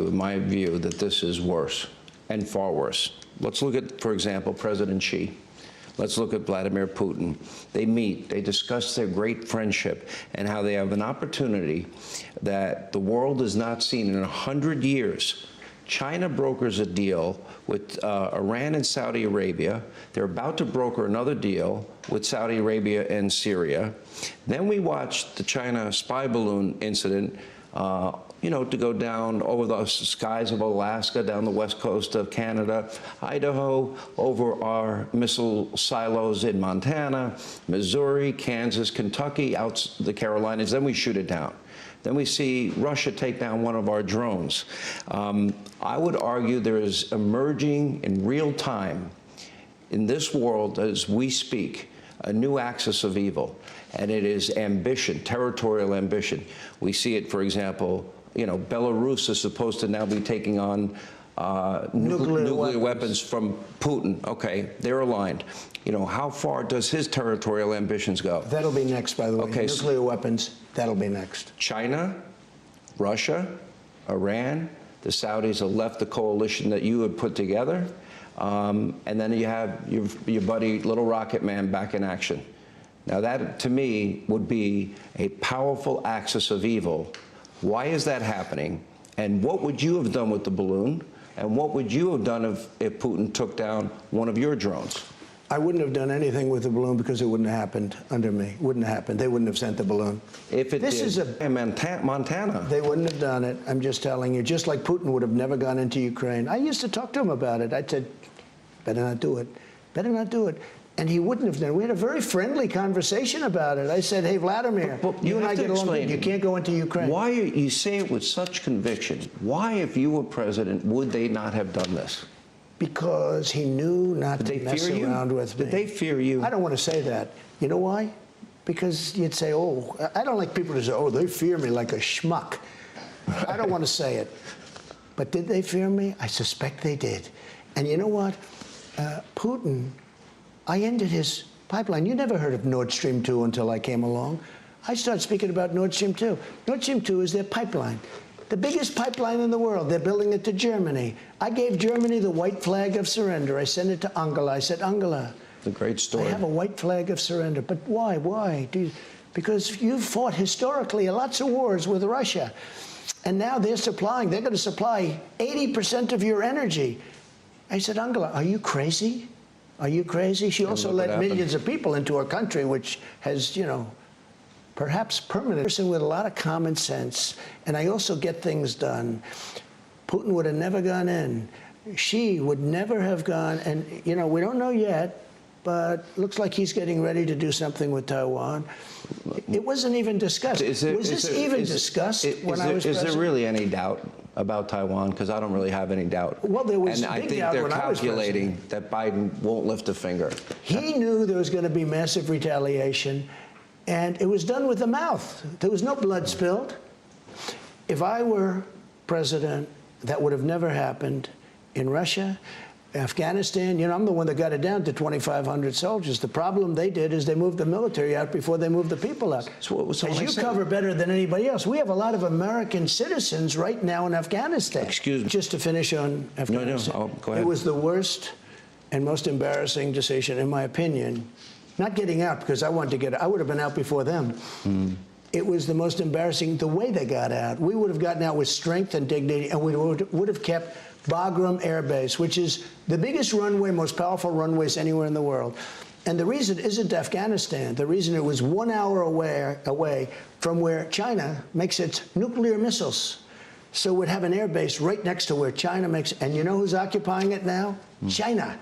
argue, in my view, that this is worse, and far worse. Let's look at, for example, President Xi. Let's look at Vladimir Putin. They meet, they discuss their great friendship and how they have an opportunity that the world has not seen in 100 years. China brokers a deal with Iran and Saudi Arabia. They're about to broker another deal with Saudi Arabia and Syria. Then we watched the China spy balloon incident, you know, to go down over the skies of Alaska, down the west coast of Canada, Idaho, over our missile silos in Montana, Missouri, Kansas, Kentucky, out the Carolinas. Then we shoot it down. Then we see Russia take down one of our drones. I would argue there is emerging in real time in this world as we speak a new axis of evil, and it is ambition, territorial ambition. We see it, for example, you know, Belarus is supposed to now be taking on nuclear weapons from Putin. Okay, they're aligned. You know, how far does his territorial ambitions go? That'll be next, by the way. Okay, nuclear weapons, that'll be next. China, Russia, Iran, the Saudis have left the coalition that you had put together. And then you have your buddy, Little Rocket Man, back in action. Now that, to me, would be a powerful axis of evil. Why is that happening? And what would you have done with the balloon? And what would you have done if Putin took down one of your drones? I wouldn't have done anything with the balloon because it wouldn't have happened under me. It wouldn't have happened. They wouldn't have sent the balloon. If it this did, is a Montana. They wouldn't have done it. I'm just telling you. Just like Putin would have never gone into Ukraine. I used to talk to him about it. I said, better not do it. Better not do it. And he wouldn't have done it. We had a very friendly conversation about it. I said, hey, Vladimir, but you and I get along good. You can't go into Ukraine. Why you say it with such conviction? Why, if you were president, would they not have done this? Because he knew not to mess around with me. Did they fear you? I don't want to say that. You know why? Because you'd say, oh, I don't like people to say, oh, they fear me like a schmuck. I don't want to say it. But did they fear me? I suspect they did. And you know what? Putin, I ended his pipeline. You never heard of Nord Stream 2 until I came along. I started speaking about Nord Stream 2. Nord Stream 2 is their pipeline. The biggest pipeline in the world. They're building it to Germany. I gave Germany the white flag of surrender. I sent it to Angela. I said, Angela, the great story. I have a white flag of surrender. But why? Why? Because you've fought historically lots of wars with Russia. And now they're going to supply 80% of your energy. I said, Angela, are you crazy? Are you crazy? She also let millions of people into her country, which has, you know, perhaps permanent. Person with a lot of common sense, and I also get things done. Putin would have never gone in. She would never have gone, and, you know, we don't know yet, but looks like he's getting ready to do something with Taiwan. It wasn't even discussed. Was this even discussed when I was president? Is there really any doubt about Taiwan? Because I don't really have any doubt. Well, there was and a big I think doubt they're when I was calculating that Biden won't lift a finger. He knew there was going to be massive retaliation, and it was done with the mouth. There was no blood spilled. If I were president, that would have never happened in Russia. Afghanistan, you know, I'm the one that got it down to 2,500 soldiers. The problem they did is they moved the military out before they moved the people out. So as you cover better than anybody else, we have a lot of American citizens right now in Afghanistan. Excuse me. Just to finish on Afghanistan. No, go ahead. It was the worst and most embarrassing decision, in my opinion. Not getting out, because I wanted to get out. I would have been out before them. It was the most embarrassing, the way they got out. We would have gotten out with strength and dignity, and we would have kept Bagram Air Base, which is the biggest runway, most powerful runways anywhere in the world. And the reason isn't Afghanistan. The reason it was 1 hour away from where China makes its nuclear missiles. So we'd have an air base right next to where China makes, and you know who's occupying it now? China.